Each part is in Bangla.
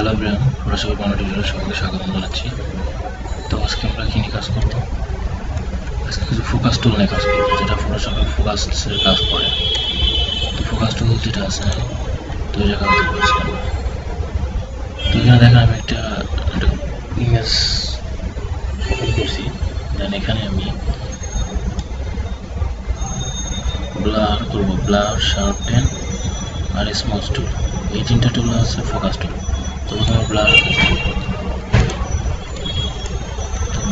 হ্যালো এভরিওয়ান, ফটোশপের বাংলা টিউটোরিয়ালে সবাইকে স্বাগত জানাচ্ছি। তো আজকে আমরা কি নিয়ে কাজ করব? আজকে কিছু ফোকাস টুল নিয়ে কাজ করব, যেটা ফটোশপে ফোকাসের কাজ করে। তো ফোকাস টুল যেটা আছে দুই জায়গায় হতে পারছি। তো এখানে দেখেন আমি একটা ইমেজ ওপেন করছি, দেন এখানে আমি ব্লার করব, ব্লার, শার্পেন আর স্মজ টুল। এই তিনটা টুল আছে ফোকাস টুল। তো প্রথমে ব্লার,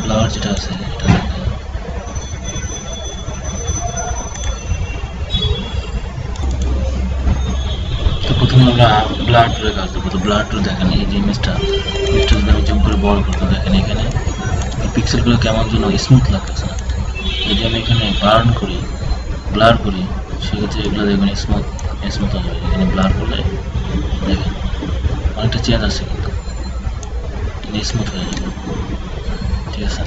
ব্লার যেটা আছে এটা তো প্রথমে আমরা ব্লার টুলে কাজ দেবো। তো ব্লার টুল দেখেন এই যে ইমেজটা যদি আমি জুম করে বড় করতে দেখেন এখানে পিক্সেলগুলো কেমন যেন স্মুথ লাগতেছে না। যদি আমি এখানে বার্ন করি, ব্লার করি, সেক্ষেত্রে এগুলো দেখবেন স্মুথ স্মুথ হয়ে যাবে। এখানে ব্লার করলে দেখেন অনেকটা চেঞ্জ আছে, কিন্তু স্মুথ হয়ে যাবে। ঠিক আছে,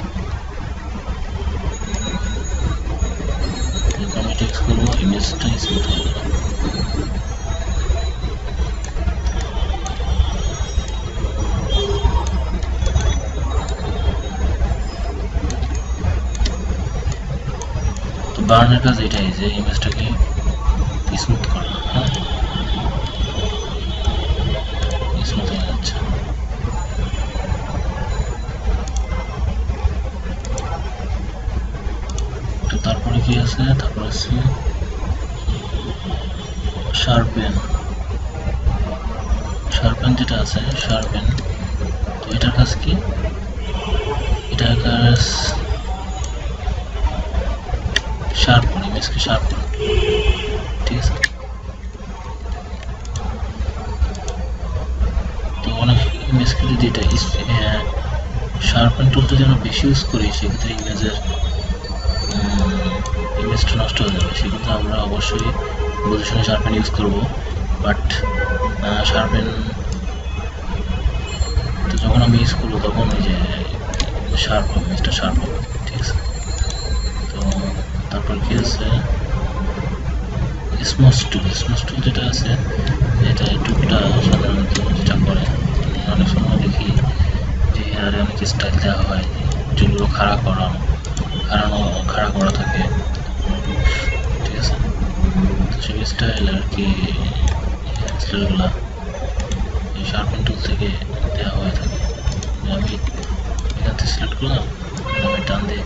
আমি টেক্সট করবো, ইমেজটা স্মুথ হয়ে যাবে। তো বার্নের কাজ এটাই যে ইমেজটাকে স্মুথ করা। হ্যাঁ, স্মুথ হয়ে যাচ্ছে। তো তারপরে কি আছে? তারপর আছে শার্পেন। শার্পেন যেটা আছে শার্পেন, তো এটার কাজ কি? এটার কাজ শার্প করে, ইমেজকে শার্প করা। ঠিক আছে, তো অনেক ইমেজকে যদি এটা শার্পেন টুলটা যেন বেশি ইউজ করি, সেক্ষেত্রে ইমেজটা নষ্ট হয়ে যাবে। সেক্ষেত্রে আমরা অবশ্যই বুঝে শুনে শার্পেন ইউজ করবো। বাট শার্পেন তো যখন আমি ইউজ করবো তখন ওই যে শার্প হবে, ইমেজটা শার্প হবে। ঠিক আছে, তো তারপর কি আছে? স্মজ টুল। স্মজ টুল যেটা আছে, এটা এই টুলটা সাধারণত যেটা করে, অনেক সময় দেখি যে হেয়ারে অনেক স্টাইল দেওয়া হয়, চুলগুলো খাড়া করা থাকে। ঠিক আছে, তো সেই স্টাইল আর কি, স্টাইলগুলো এই শার্পেন টুল থেকে দেওয়া হয়ে থাকে। আমি এখান থেকে সিলেক্ট করলাম, আমি টান দিয়ে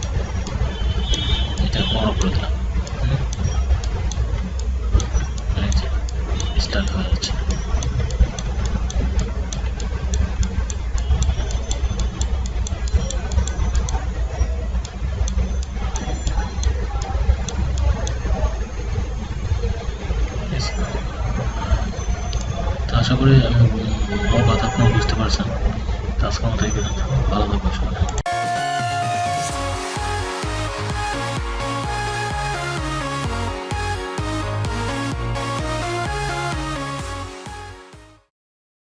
এটা বড় করে দিলাম, স্টাইল হয়ে যাচ্ছে। তো আশা করি আমি আমার কথা আপনারা বুঝতে পারছেন। তো আজকের মতো এই পর্যন্ত, ভালো থাকবেন সবাই।